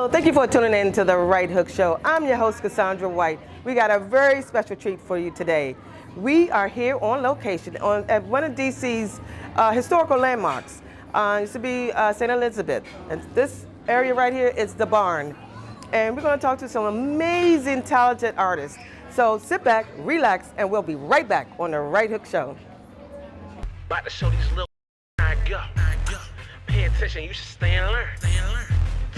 Hello, thank you for tuning in to The Right Hook Show. I'm your host, Cassandra White. We got a very special treat for you today. We are here on location at one of DC's historical landmarks. It used to be St. Elizabeth. And this area right here is the barn. And we're going to talk to some amazing, talented artists. So sit back, relax, and we'll be right back on The Right Hook Show. About to show these little I go. Pay attention, you should stay and learn.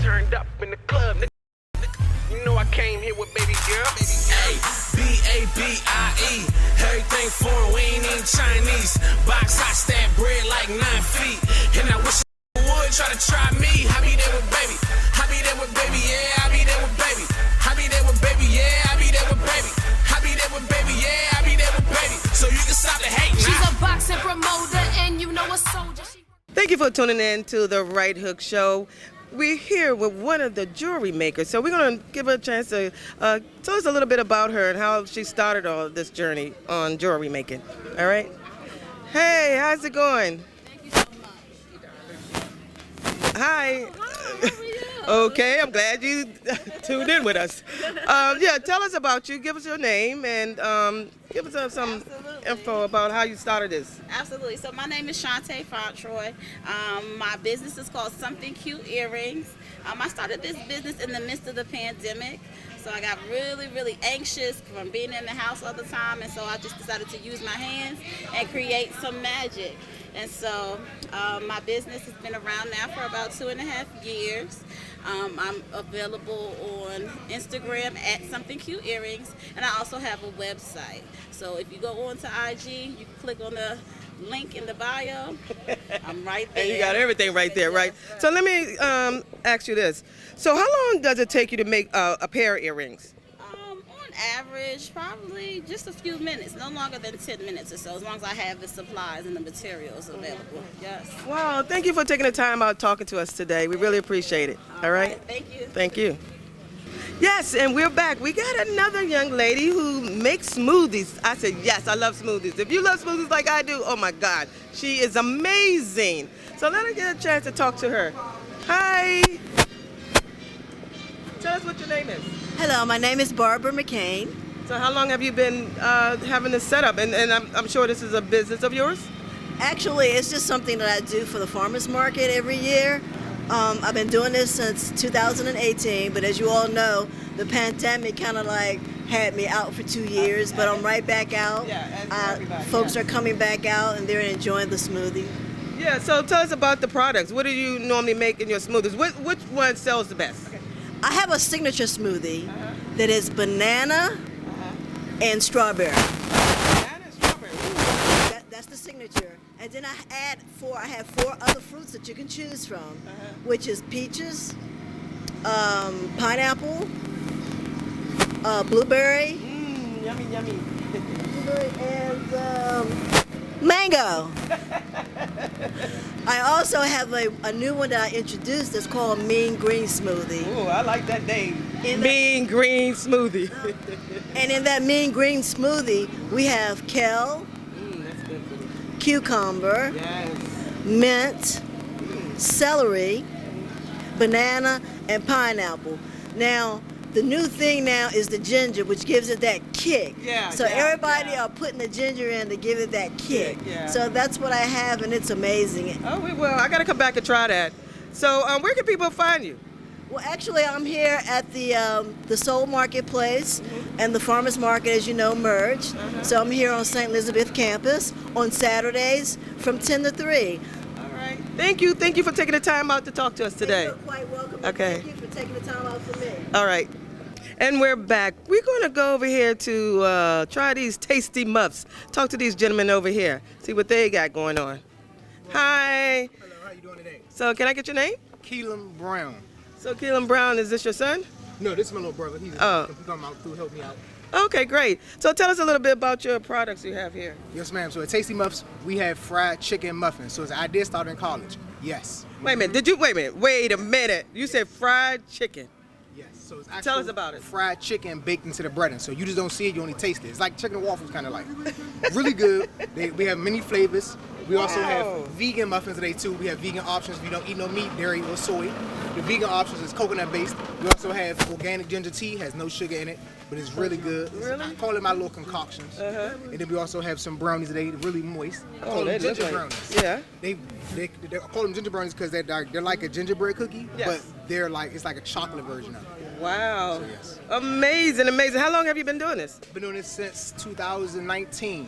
Turned up in the club, nigga. You know I came here with baby girl. Hey, B-A-B-I-E. Everything foreign, we ain't even Chinese. Box hot, stab bread like 9 feet. And I wish I would try to try me. I be there with baby. I be there with baby, yeah. I be there with baby. I be there with baby, yeah. I be there with baby. I be there with baby, yeah. I be there with baby. So you can stop the hate. She's a boxing promoter and you know a soldier. Thank you for tuning in to The Right Hook Show. We're here with one of the jewelry makers, so we're going to give her a chance to tell us a little bit about her and how she started all this journey on jewelry making. All right? Hey, how's it going? Thank you so much. Hi. How are you? Okay, I'm glad you tuned in with us. Yeah, tell us about you. Give us your name and give us some info about how you started this. Absolutely. So my name is Shantae Fontroy. My business is called Something Cute Earrings. I started this business in the midst of the pandemic. So I got really, really anxious from being in the house all the time. And so I just decided to use my hands and create some magic. And so my business has been around now for about 2.5 years. I'm available on Instagram at Something Cute Earrings, and I also have a website. So if you go on to IG, you can click on the link in the bio. I'm right there. And you got everything right there, right? So let me ask you this. So how long does it take you to make a pair of earrings? On average, probably just a few minutes, no longer than 10 minutes or so, as long as I have the supplies and the materials available. Yes. Wow, thank you for taking the time out talking to us today. We really appreciate it. All right? Thank you. Thank you. Yes, and we're back. We got another young lady who makes smoothies. I said, yes, I love smoothies. If you love smoothies like I do, oh my God, she is amazing. So let us get a chance to talk to her. Hi. Tell us what your name is. Hello, my name is Barbara McCain. So how long have you been having this setup? And I'm sure this is a business of yours? Actually, it's just something that I do for the farmers market every year. I've been doing this since 2018, but as you all know, the pandemic kind of like had me out for 2 years, but I'm right back out. Yeah, folks are coming back out and they're enjoying the smoothie. Yeah, so tell us about the products. What do you normally make in your smoothies? Which one sells the best? I have a signature smoothie that is banana and strawberry. Banana and strawberry. That's the signature. And then I have 4 other fruits that you can choose from, which is peaches, pineapple, blueberry, Yummy, yummy. blueberry and mango. I also have a new one that I introduced that's called Mean Green Smoothie. Ooh, I like that name. Mean Green Smoothie. And in that Mean Green Smoothie, we have kale, That's good for you. cucumber, Yes. mint, celery, banana, and pineapple. Now, the new thing now is the ginger, which gives it that kick. Yeah, so yeah, everybody yeah. are putting the ginger in to give it that kick. Yeah. So that's what I have, and it's amazing. Oh, we will. I got to come back and try that. So where can people find you? Well, actually, I'm here at the Soul Marketplace and the Farmers Market, as you know, merged. So I'm here on St. Elizabeth campus on Saturdays from 10 to 3. All right. Thank you. Thank you for taking the time out to talk to us today. You're quite welcome. and Okay. Thank you for taking the time out for me. All right. And we're back. We're going to go over here to try these tasty muffs. Talk to these gentlemen over here. See what they got going on. Hi. Hello, how you doing today? So can I get your name? Keelan Brown. So Keelan Brown, is this your son? No, this is my little brother. He's come out to help me out. Okay, great. So tell us a little bit about your products you have here. Yes, ma'am. So at Tasty Muffs, we have fried chicken muffins. So it's an idea started in college. Yes. Wait a minute. Wait a minute. You said fried chicken. Yes. So it's actually Tell us about it. fried chicken baked into the breading. So you just don't see it, you only taste it. It's like chicken and waffles, kind of like. Really good. We have many flavors. We also have vegan muffins today too. We have vegan options. We don't eat no meat, dairy, or soy. The vegan options is coconut based. We also have organic ginger tea, has no sugar in it, but it's really good. Really? I call it my little concoctions. And then we also have some brownies today, really moist. I call them ginger brownies. Yeah. They I call them ginger brownies because they're like a gingerbread cookie, Yes. but it's like a chocolate version of it. Wow. So, yes. Amazing, amazing. How long have you been doing this? Been doing this since 2019.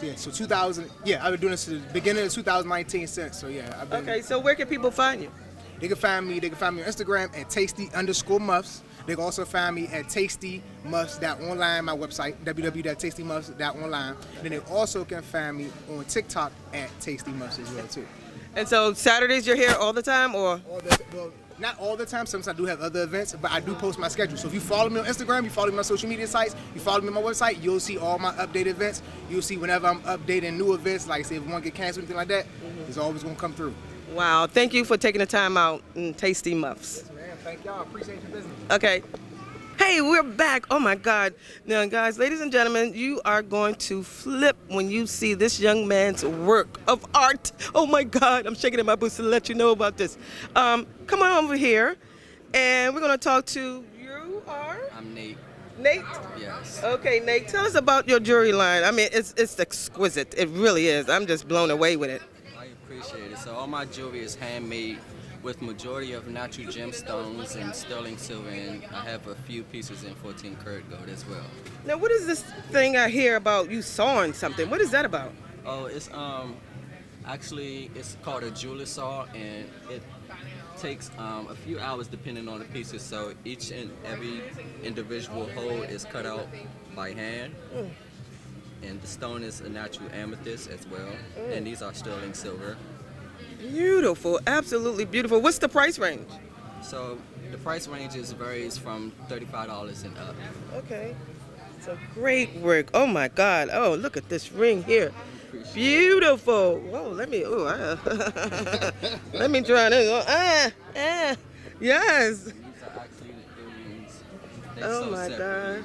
Yeah, so 2000. Yeah, I've been doing this since the beginning of 2019 since. So yeah, I've been. Okay, so where can people find you? They can find me on Instagram at tasty_muffs. They can also find me at tastymuffs.online, my website, www.tastymuffs.online. Then they also can find me on TikTok at tastymuffs as well too. And so Saturdays you're here all the time, or? Well, not all the time. Sometimes I do have other events, but I do post my schedule. So if you follow me on Instagram, you follow me on my social media sites, you follow me on my website, you'll see all my updated events. You'll see whenever I'm updating new events, like say if one get canceled or anything like that, it's always gonna come through. Wow, thank you for taking the time out and Tasty Muffs. Yes, man. Thank y'all. Appreciate your business. Okay. Hey, we're back. Oh my God. Now, guys, ladies and gentlemen, you are going to flip when you see this young man's work of art. Oh my God, I'm shaking in my boots to let you know about this. Come on over here, and we're going to talk to you. I'm Nate. Nate? Yes. Okay, Nate, tell us about your jewelry line. I mean, it's exquisite. It really is. I'm just blown away with it. I appreciate it. So all my jewelry is handmade with majority of natural gemstones and sterling silver, and I have a few pieces in 14 karat gold as well. Now, what is this thing I hear about you sawing something? What is that about? Oh, it's actually it's called a jeweler saw, and it takes a few hours depending on the pieces. So each and every individual hole is cut out by hand. And the stone is a natural amethyst as well, and these are sterling silver. Beautiful, absolutely beautiful. What's the price range? So the price ranges varies from $35 and up. Okay. So great work. Oh my God. Oh, look at this ring here. Beautiful. Whoa, let me try this. Yes. These are actually the earrings. Oh my God.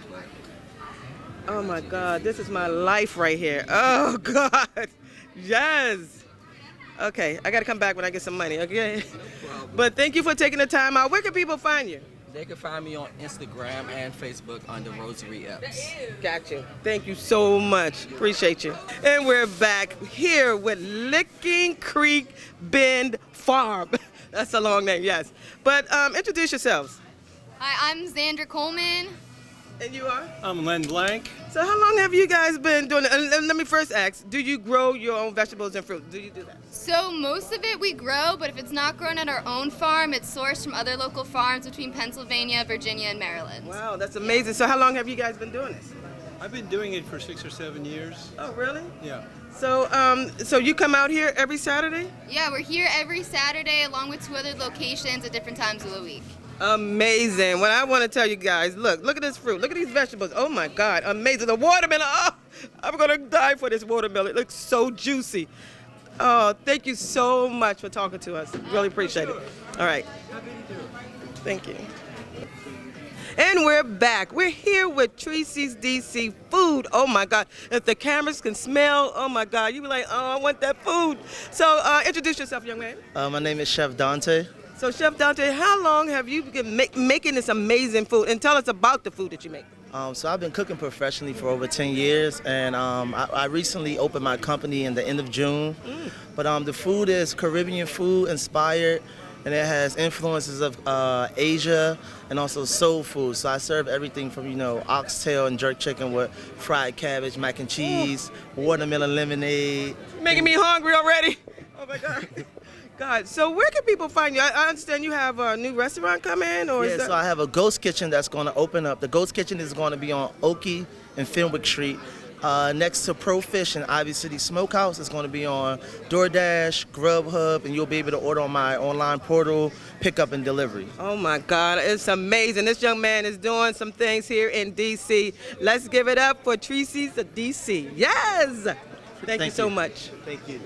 Oh my God. This is my life right here. Oh God. Yes. Okay, I got to come back when I get some money, okay? But thank you for taking the time out. Where can people find you? They can find me on Instagram and Facebook under Rosary Epps. Got you. Thank you so much. Appreciate you. And we're back here with Licking Creek Bend Farm. That's a long name, yes. But introduce yourselves. Hi, I'm Xandra Coleman. And you are? I'm Len Blank. So how long have you guys been doing it? And let me first ask, do you grow your own vegetables and fruit? Do you do that? So most of it we grow, but if it's not grown at our own farm, it's sourced from other local farms between Pennsylvania, Virginia, and Maryland. Wow, that's amazing. So how long have you guys been doing this? I've been doing it for 6 or 7 years. Oh, really? Yeah. So so you come out here every Saturday? Yeah, we're here every Saturday along with 2 other locations at different times of the week. Amazing. What I want to tell you guys, look at this fruit. Look at these vegetables. Oh my God, amazing. The watermelon, oh, I'm going to die for this watermelon. It looks so juicy. Oh, thank you so much for talking to us. Really appreciate it. All right. Thank you. And we're back. We're here with Tracy's DC Food. Oh my God. If the cameras can smell, oh my God, you be like, oh, I want that food. So introduce yourself, young man. My name is Chef Dante. So Chef Dante, how long have you been making this amazing food? And tell us about the food that you make. So I've been cooking professionally for over 10 years, and I recently opened my company in the end of June. But the food is Caribbean food inspired, and it has influences of Asia and also soul food. So I serve everything from, oxtail and jerk chicken with fried cabbage, mac and cheese, watermelon lemonade. Making me hungry already. Oh my God. God, so where can people find you? I understand you have a new restaurant coming, or so I have a ghost kitchen that's going to open up. The ghost kitchen is going to be on Oakey and Fenwick Street, next to Pro Fish and Ivy City Smokehouse. It's going to be on DoorDash, Grubhub, and you'll be able to order on my online portal, pickup and delivery. Oh my God, it's amazing. This young man is doing some things here in DC. Let's give it up for Tracy's of DC. Yes! Thank you so much. Thank you.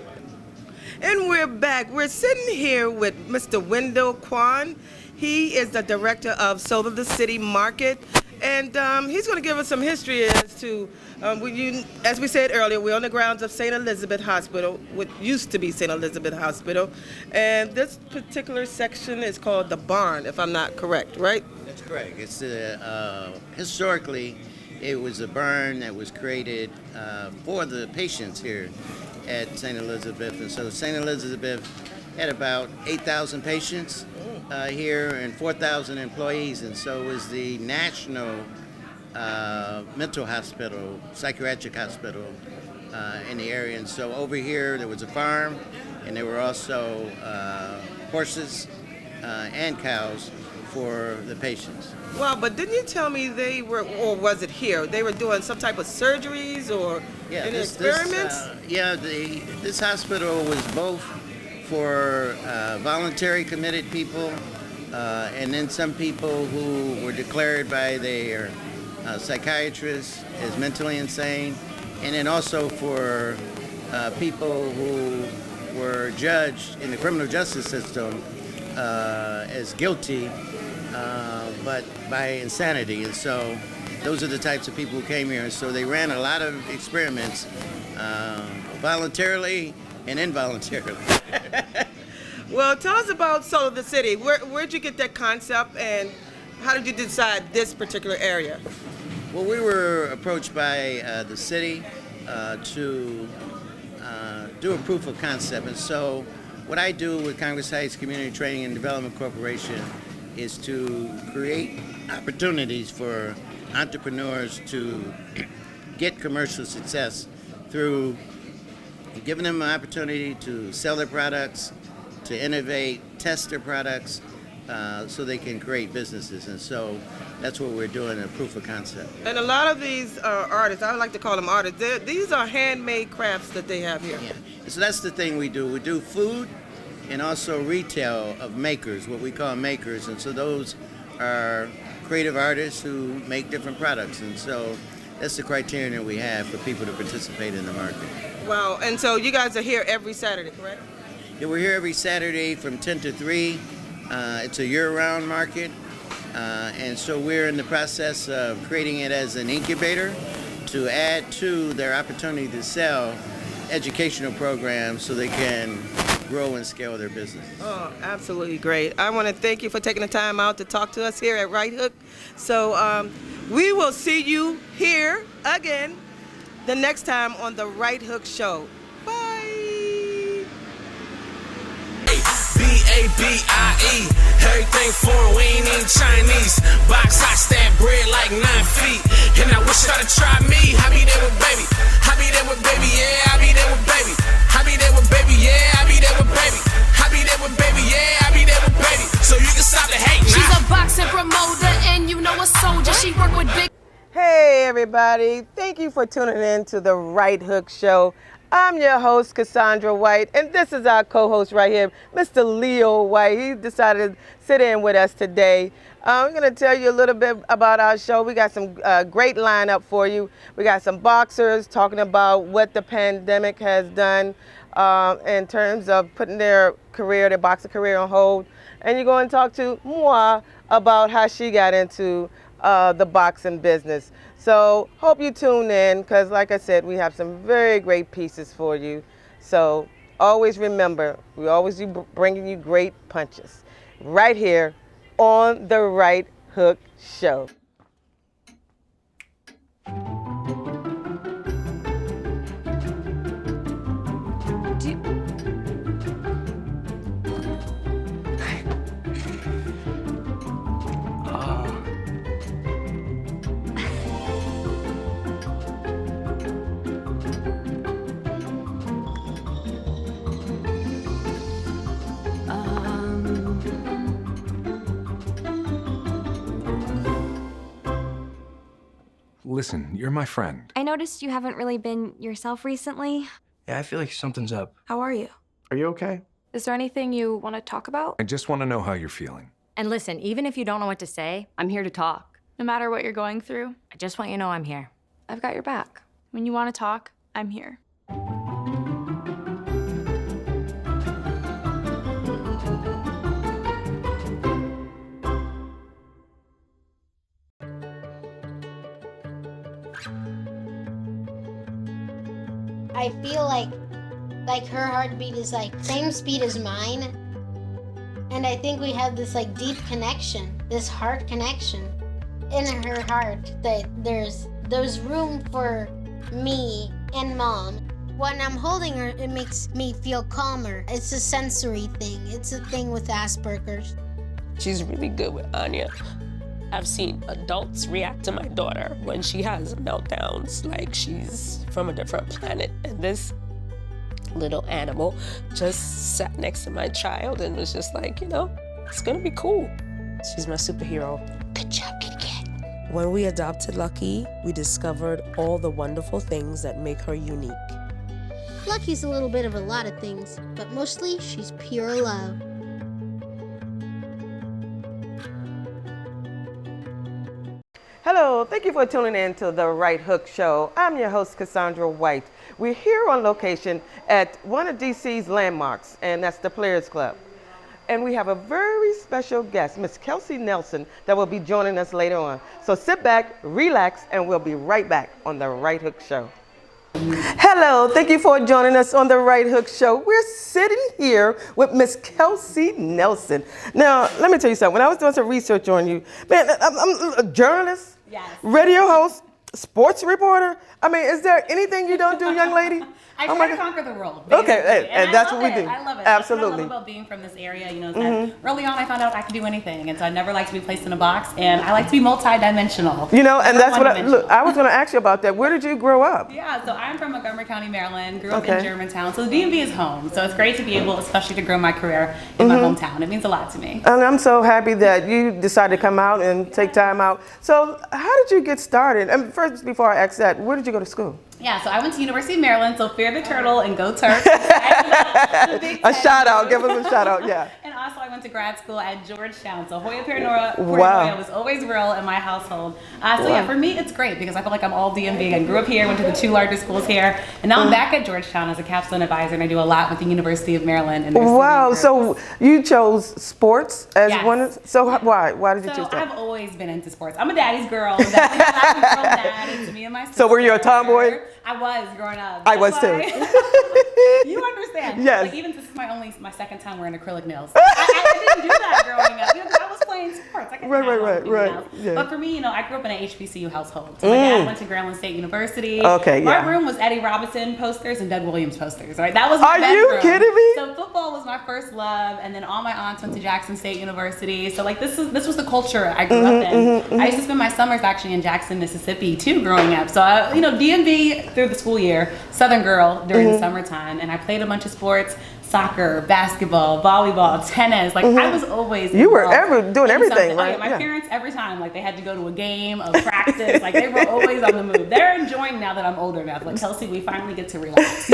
And we're back. We're sitting here with Mr. Wendell Kwan. He is the director of Soul of the City Market. And he's going to give us some history as to, as we said earlier, we're on the grounds of St. Elizabeth Hospital, what used to be St. Elizabeth Hospital. And this particular section is called the barn, if I'm not correct, right? That's correct. It's historically, it was a barn that was created for the patients here at St. Elizabeth. And so St. Elizabeth had about 8,000 patients here and 4,000 employees, and so it was the national mental hospital, psychiatric hospital in the area. And so over here there was a farm, and there were also horses and cows for the patients. Well, but didn't you tell me they were, or was it here, they were doing some type of surgeries or any experiments? This hospital was both for voluntary committed people and then some people who were declared by their psychiatrists as mentally insane, and then also for people who were judged in the criminal justice system as guilty but by insanity. And so those are the types of people who came here, and so they ran a lot of experiments voluntarily and involuntarily. Well, tell us about Soul of the City. Where'd you get that concept, and how did you decide this particular area? Well, we were approached by the city to do a proof of concept. And so what I do with Congress Heights Community Training and Development Corporation is to create opportunities for entrepreneurs to get commercial success through giving them an opportunity to sell their products, to innovate, test their products, so they can create businesses. And so that's what we're doing, a proof of concept. And a lot of these artists, I like to call them artists, these are handmade crafts that they have here. Yeah. So that's the thing we do. We do food and also retail of makers, what we call makers. And so those are creative artists who make different products. And so that's the criterion that we have for people to participate in the market. Wow, and so you guys are here every Saturday, correct? Yeah, we're here every Saturday from 10 to 3. It's a year-round market, and so we're in the process of creating it as an incubator to add to their opportunity to sell educational programs so they can grow and scale their business. Oh, absolutely great. I want to thank you for taking the time out to talk to us here at Right Hook. So we will see you here again the next time on the Right Hook Show. Bye. B-A-B-I-E, everything foreign, we ain't even Chinese. Box hot, stab bread like 9 feet. And I wish y'all to try me. I be there with baby. I be there with baby, yeah, I be there with baby. I be there with baby, yeah, I be there with baby. I be there with baby, yeah, I be there with baby. So you can stop the hate now. She's a boxing promoter and you know a soldier. She work with big. Hey everybody, thank you for tuning in to the Right Hook Show. I'm your host, Cassandra White, and this is our co-host right here, Mr. Leo White. He decided to sit in with us today. I'm going to tell you a little bit about our show. We got some great lineup for you. We got some boxers talking about what the pandemic has done in terms of putting their boxing career on hold. And you're going to talk to Moi about how she got into the boxing business. So hope you tune in, because like I said, we have some very great pieces for you. So always remember, we always be bringing you great punches right here on the Right Hook Show. Listen, you're my friend. I noticed you haven't really been yourself recently. Yeah, I feel like something's up. How are you? Are you okay? Is there anything you want to talk about? I just want to know how you're feeling. And listen, even if you don't know what to say, I'm here to talk. No matter what you're going through, I just want you to know I'm here. I've got your back. when you want to talk, I'm here. I feel like her heartbeat is like same speed as mine. And I think we have this like deep connection, this heart connection in her heart, that there's room for me and mom. When I'm holding her, it makes me feel calmer. It's a sensory thing. It's a thing with Asperger's. She's really good with Anya. I've seen adults react to my daughter when she has meltdowns, like she's from a different planet. And this little animal just sat next to my child and was just like, you know, it's gonna be cool. She's my superhero. Good job, kitty cat. When we adopted Lucky, we discovered all the wonderful things that make her unique. Lucky's a little bit of a lot of things, but mostly she's pure love. Hello, thank you for tuning in to The Right Hook Show. I'm your host, Cassandra White. We're here on location at one of DC's landmarks, and that's the Players Club. And we have a very special guest, Miss Kelsey Nelson, that will be joining us later on. So sit back, relax, and we'll be right back on The Right Hook Show. Hello, thank you for joining us on The Right Hook Show. We're sitting here with Miss Kelsey Nelson. Now, let me tell you something. When I was doing some research on you, man, I'm a journalist, radio host, sports reporter. I mean, is there anything you don't do, young lady? I try to conquer the world. Okay, and that's what we do. I love it. Absolutely. That's what I love about being from this area, you know, is that early on I found out I could do anything. And so I never like to be placed in a box, and I like to be multi-dimensional. You know, and that's what I was going to ask you about that. Where did you grow up? Yeah, so I'm from Montgomery County, Maryland, grew up in Germantown. So the DMV is home. So it's great to be able, especially to grow my career in my hometown. It means a lot to me. And I'm so happy that you decided to come out and take time out. So how did you get started? And first, before I ask that, where did you go to school? Yeah, so I went to University of Maryland, so fear the turtle and go Terps. A shout out, give us a shout out, yeah. And also I went to grad school at Georgetown, so Hoya Portnoy was always real in my household. Yeah, for me it's great because I feel like I'm all DMV. I grew up here, went to the 2 largest schools here, and now I'm back at Georgetown as a capstone advisor, and I do a lot with the University of Maryland. And wow, so you chose sports as one, so why did you choose that? I've always been into sports. I'm a daddy's girl, dad, it's me and my sister. So were you a tomboy? I was growing up. I was too. You understand? Yes. Like even this is my second time wearing acrylic nails. I didn't do that growing up. You know, I was playing sports. I could Right. Yeah. But for me, you know, I grew up in an HBCU household. So my dad went to Grambling State University. Okay, my room was Eddie Robinson posters and Doug Williams posters. Right, that was my bedroom. Are you kidding me? So football was my first love, and then all my aunts went to Jackson State University. So like this was the culture I grew up in. I used to spend my summers actually in Jackson, Mississippi too, growing up. So you know, DMV through the school year, Southern girl during the summertime, and I played a bunch of sports. Soccer, basketball, volleyball, tennis. Like I was always you were doing everything, right? My parents every time like they had to go to a game, a practice, like they were always on the move. They're enjoying now that I'm older now. Like Kelsey, we finally get to relax.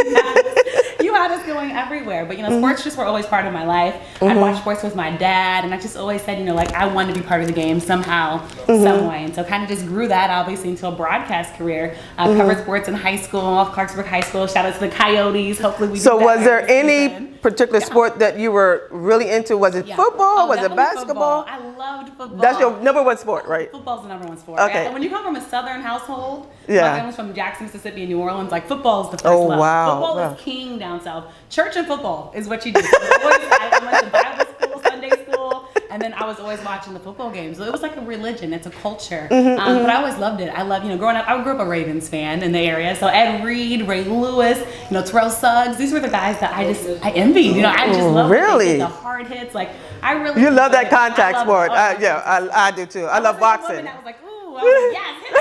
You had us going everywhere, but you know, sports just were always part of my life. I'd watch sports with my dad, and I just always said, you know, like I wanted to be part of the game somehow, some way, and so kind of just grew that obviously into a broadcast career. I covered sports in high school, Clarksburg High School. Shout out to the Coyotes. Hopefully we. So was there any particular sport that you were really into? Was it football? Was it basketball? Football. I loved football. That's your number one sport, right? Football's the number one sport. Okay. And when you come from a southern household, my family's from Jackson, Mississippi, and New Orleans. Like football is the first love. Wow. Football is king down south. Church and football is what you do. I went to Bible school, Sunday school, and then I was always watching the football games. So it was like a religion. It's a culture. But I always loved it. I love, you know, growing up, I grew up a Ravens fan in the area. So Ed Reed, Ray Lewis, you know, Terrell Suggs. These were the guys that I envied. You know, I just loved the hard hits. Like I really. You love that contact sport. I do too. I love boxing. I was like, ooh, I was like, yes, hit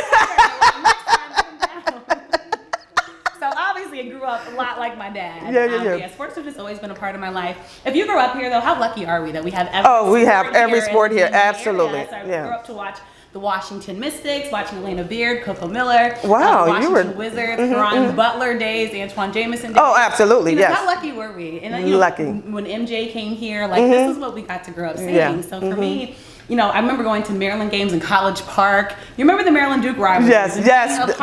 So obviously I grew up a lot like my dad. Yeah, sports have just always been a part of my life. If you grew up here though, how lucky are we that we have every sport here? Absolutely. So I grew up to watch the Washington Mystics, watching Elena Beard, Coco Miller, Washington you were Wizards, Ron Butler days, Antoine Jameson days. Oh, absolutely, you know, yes. How lucky were we? And you know, lucky. When MJ came here, like this is what we got to grow up seeing. So for me, you know, I remember going to Maryland games in College Park. You remember the Maryland Duke rivalry? Yes,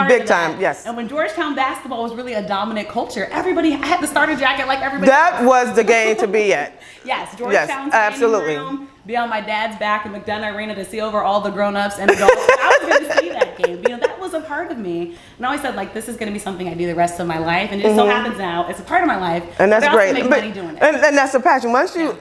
big time, yes. And when Georgetown basketball was really a dominant culture, everybody had the starter jacket like everybody. That was the game to be at. Yes, Georgetown absolutely. Room, be on my dad's back in McDonough Arena to see over all the grown-ups and adults. I was going to see that game. game. But, that was a part of me. And I always said, like, this is going to be something I do the rest of my life. And it just so happens now it's a part of my life. And that's but I also great. make money doing it. And that's a passion. Once you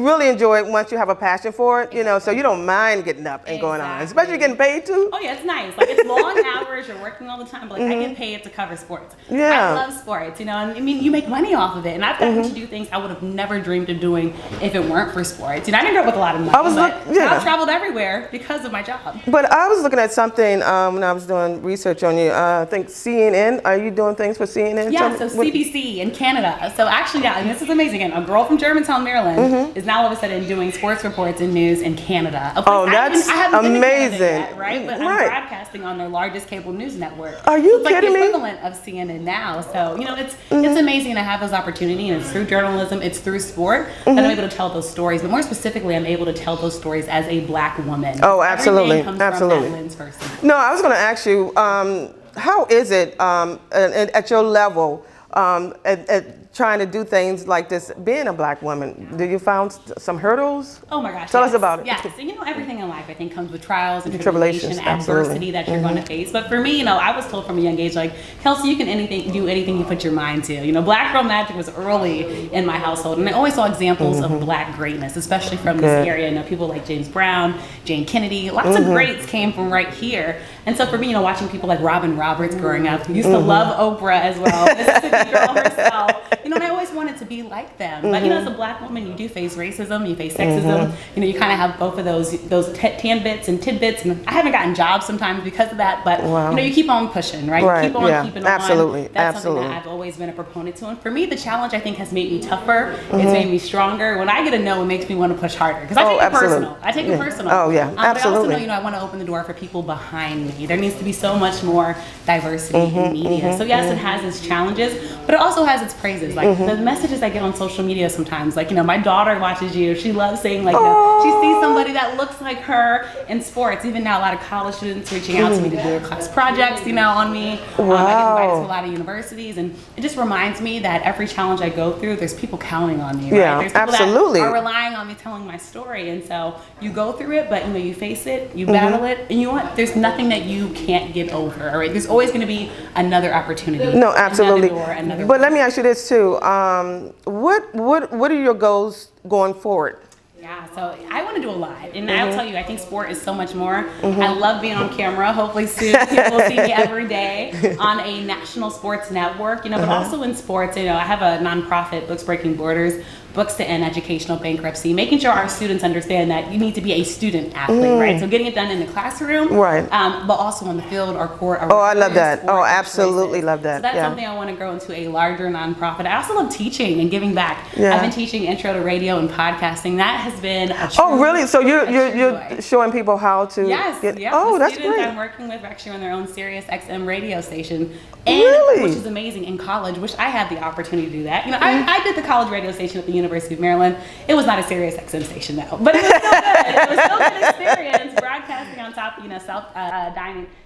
really enjoy it, once you have a passion for it, so you don't mind getting up and going on, especially getting paid too. Oh yeah, it's nice. Like it's long hours, you're working all the time, but like I get paid to cover sports. Yeah. I love sports, and I mean you make money off of it. And I've gotten to do things I would have never dreamed of doing if it weren't for sports. I didn't grow up with a lot of money, I've traveled everywhere because of my job. But I was looking at something when I was doing research on you. I think CNN. Are you doing things for CNN? Yeah, so CBC in Canada. So actually, and this is amazing. And a girl from Germantown, Maryland, is now all of a sudden doing sports reports and news in Canada. Oh, that's amazing. Yet, right? But I'm broadcasting on their largest cable news network. Are you it's kidding like the me? equivalent of CNN now. So, it's amazing to have those opportunities. And it's through journalism, it's through sport that I'm able to tell those stories. But more specifically, I'm able to tell those stories as a Black woman. Oh, absolutely. Everything comes Absolutely. from that lens first. No, I was going to ask you, how is it at your level at trying to do things like this, being a Black woman? Do you found some hurdles? Oh my gosh. Tell us about it. Yes. And everything in life I think comes with trials and Tribulations, tribulation, adversity that you're going to face. But for me, I was told from a young age, like, Kelsey, you can do anything you put your mind to. Black girl magic was early in my household. And I always saw examples of Black greatness, especially from this area. People like James Brown, Jane Kennedy, lots of greats came from right here. And so for me, watching people like Robin Roberts growing up, who used to love Oprah as well, Mississippi girl herself, and I always wanted to be like them. But as a Black woman, you do face racism, you face sexism. You kind of have both of those tidbits and tidbits. And I haven't gotten jobs sometimes because of that. But you keep on pushing, right? You keep on keeping on. Absolutely. That's something that I've always been a proponent to. And for me, the challenge I think has made me tougher. It's made me stronger. When I get a no, it makes me want to push harder because I take it personal. I take it personal. Oh yeah, absolutely. But I also know I want to open the door for people behind me. There needs to be so much more diversity in media. So yes, it has its challenges, but it also has its praises. Like the messages I get on social media sometimes, like my daughter watches you. She loves saying like she sees somebody that looks like her in sports. Even now, a lot of college students reaching out to me to do their class projects, on me. I get invited to a lot of universities, and it just reminds me that every challenge I go through, there's people counting on me. Yeah, right? There's people absolutely. that are relying on me telling my story, and so you go through it, but you face it, you battle it, and there's nothing that you can't get over. All right, there's always going to be another opportunity. No, absolutely. Another door, but let me ask you this too. What are your goals going forward? Yeah, so I want to do a lot, and I'll tell you, I think sport is so much more. I love being on camera. Hopefully soon people will see me every day on a national sports network, but also in sports, I have a nonprofit, Books Breaking Borders, Books to End Educational Bankruptcy, making sure our students understand that you need to be a student athlete, right? So getting it done in the classroom, right? But also on the field or court. Oh, I love that. Oh, absolutely love that. So that's something I want to grow into a larger nonprofit. I also love teaching and giving back. Yeah. I've been teaching intro to radio and podcasting. That has been a true, oh, really? So you're showing people how to get. Yeah. Oh, the that's students great. I'm working with are actually on their own Sirius XM radio station. Really? Which is amazing. In college, which I had the opportunity to do that. I did the college radio station at the University of Maryland. It was not a Sirius XM station though, but it was still good. It was still a good experience broadcasting on top of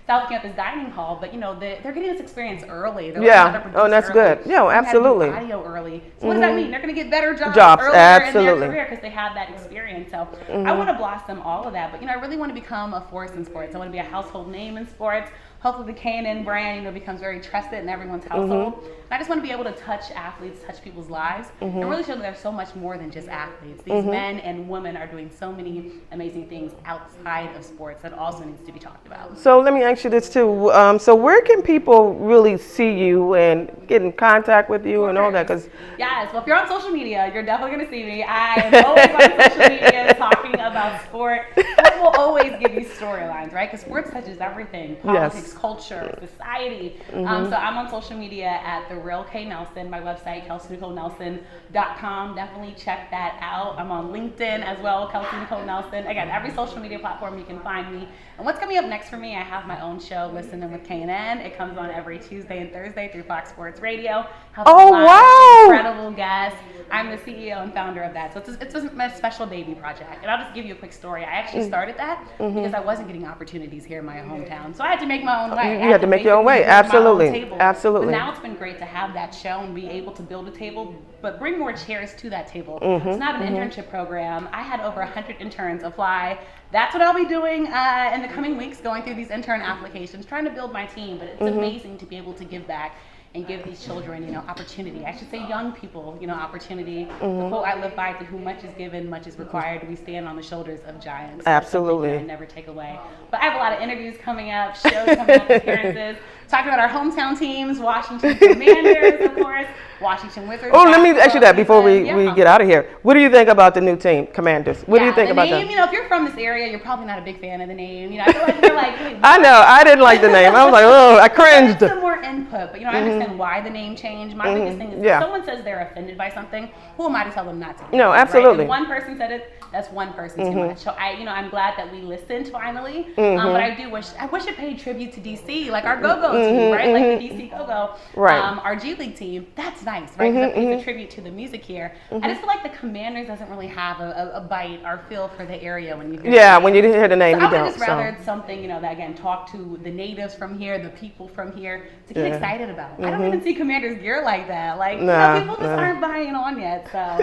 South Campus Dining Hall. But they're getting this experience early. Yeah. Oh, that's good. Yeah, absolutely. Audio early. So what does that mean? They're going to get better jobs earlier absolutely. in their career because they have that experience. So I want to blossom all of that. But I really want to become a force in sports. I want to be a household name in sports. Hopefully the K&N brand, becomes very trusted in everyone's household. And I just want to be able to touch athletes, touch people's lives, and really show that there's so much more than just athletes. These men and women are doing so many amazing things outside of sports that also needs to be talked about. So let me ask you this too. So where can people really see you and get in contact with you and all that? Yes, well, if you're on social media, you're definitely going to see me. I am always on social media talking about sport. Sport will always give you storylines, right? Because sports touches everything. Politics, culture, society. So I'm on social media at The Real K Nelson, my website, KelseyNicoleNelson.com. Definitely check that out. I'm on LinkedIn as well, Kelsey Nicole Nelson. Again, every social media platform you can find me. And what's coming up next for me, I have my own show, Listening with K&N. It comes on every Tuesday and Thursday through Fox Sports Radio. Oh, wow. incredible guest. I'm the CEO and founder of that. So it's my special baby project. And I'll just give you a quick story. I actually started that because I wasn't getting opportunities here in my hometown. So I had to make my own way. You had to make your own way. Absolutely. Absolutely. But now it's been great to have that show and be able to build a table, but bring more chairs to that table. It's not an internship program. I had over 100 interns apply. That's what I'll be doing in the coming weeks, going through these intern applications, trying to build my team. But it's amazing to be able to give back and give these children, opportunity. I should say young people, opportunity. The quote I live by, to whom much is given, much is required. We stand on the shoulders of giants. Absolutely. That's something that I never take away. But I have a lot of interviews coming up, shows coming up, appearances, talking about our hometown teams, Washington Commanders, of course, Washington Wizards. Oh, let me ask you that before we get out of here. What do you think about the new team, Commanders? What do you think about name, them? If you're from this area, you're probably not a big fan of the name. I feel like you're like, hey, I know, I didn't like the name. I was like, oh, I cringed. Some more input, but I understand why the name changed. My biggest thing is if someone says they're offended by something, who am I to tell them not to? No, absolutely. Right? If one person said it, that's one person too much. So I'm glad that we listened finally. But I wish it paid tribute to DC, like our go-go team, right? Like the DC Go-Go, right? Our G League team. That's nice, right? Because it pays a tribute to the music here. I just feel like the Commanders doesn't really have a bite or feel for the area when you hear. When you hear the name, so you don't. I would just rather something that again talk to the natives from here, the people from here, to get excited about. I don't even see Commanders gear like that. Like people just aren't buying on yet. So.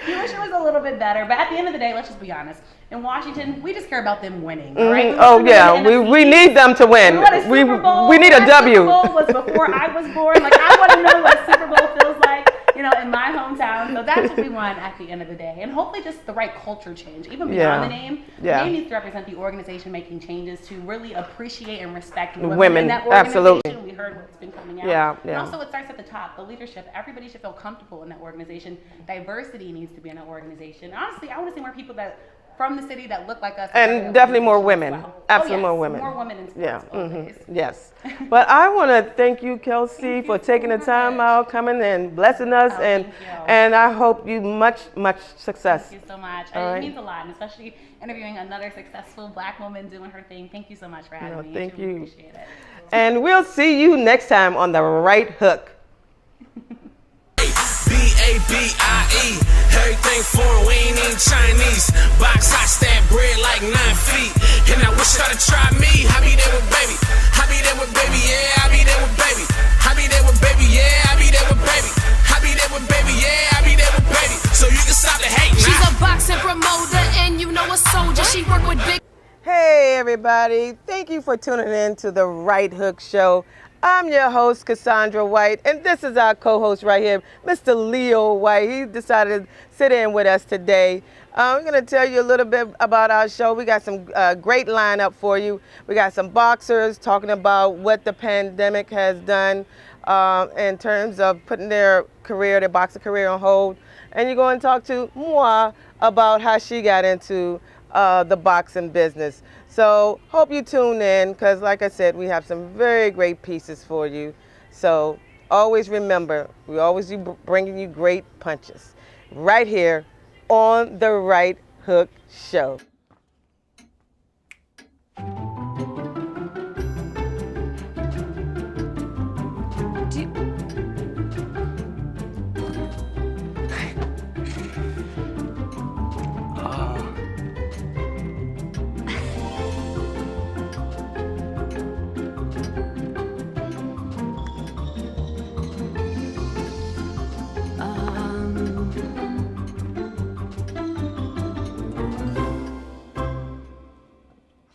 You wish it was a little bit better, but at the end of the day, let's just be honest. In Washington, we just care about them winning, all right? We need them to win. We need a W. Super Bowl was before I was born. Like, I want to know what Super Bowl feels like, in my hometown. So that's what we want at the end of the day. And hopefully just the right culture change, even beyond the name. The name needs to represent the organization making changes to really appreciate and respect women in that organization. Absolutely. We heard what's been coming out. And also it starts at the top, the leadership. Everybody should feel comfortable in that organization. Diversity needs to be in that organization. Honestly, I want to see more people that from the city that look like us. And definitely more women. Absolutely more women. More women in sports. Yes. But I want to thank you, Kelsey, for taking the time out, coming and blessing us. And I hope you much success. Thank you so much. It means a lot, and especially interviewing another successful Black woman doing her thing. Thank you so much for having me. Thank you. Appreciate it. And we'll see you next time on The Right Hook. B-A-B-I-E, everything foreign, we ain't even Chinese. Box hot, stab bread like 9 feet. And I wish y'all to try me. I be there with baby. I be there with baby, yeah. I be there with baby. I be there with baby, yeah. I be there with baby. I be there with baby, yeah. I be there with baby. So you can stop the hate now. She's a boxing promoter and a soldier. She work with big. Hey everybody, thank you for tuning in to The Right Hook Show. I'm your host, Cassandra White, and this is our co-host right here, Mr. Leo White. He decided to sit in with us today. I'm going to tell you a little bit about our show. We got some great lineup for you. We got some boxers talking about what the pandemic has done in terms of putting their boxing career on hold. And you're going to talk to Moi about how she got into the boxing business. So hope you tune in, because like I said, we have some very great pieces for you. So always remember, we always be bringing you great punches right here on The Right Hook Show.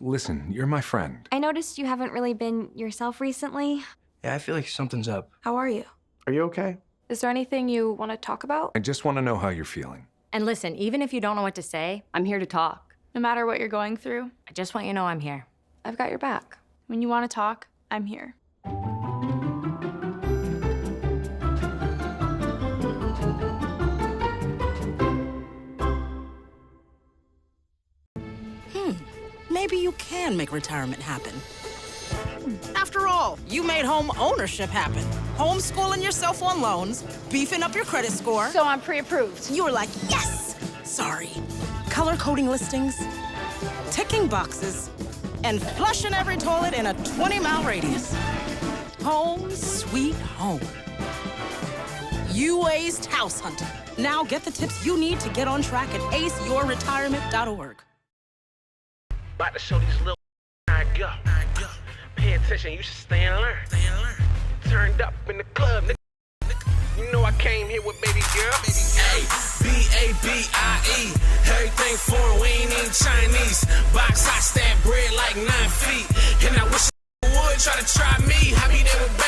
Listen, you're my friend. I noticed you haven't really been yourself recently. Yeah, I feel like something's up. How are you? Are you okay? Is there anything you want to talk about? I just want to know how you're feeling. And listen, even if you don't know what to say, I'm here to talk. No matter what you're going through, I just want you to know I'm here. I've got your back. when you want to talk, I'm here. Maybe you can make retirement happen. After all, you made home ownership happen. Homeschooling yourself on loans, beefing up your credit score. So I'm pre-approved. You were like, yes! Sorry. Color coding listings, ticking boxes, and flushing every toilet in a 20-mile radius. Home sweet home. You aced house hunting. Now get the tips you need to get on track at aceyourretirement.org. About to show these little how I go. Pay attention, you should stay and learn. Turned up in the club, nigga. You know I came here with baby girl. Hey, B-A-B-I-E. Everything foreign, we ain't even Chinese. Box hot, stab bread like 9 feet. And I wish you would try to try me. I be there with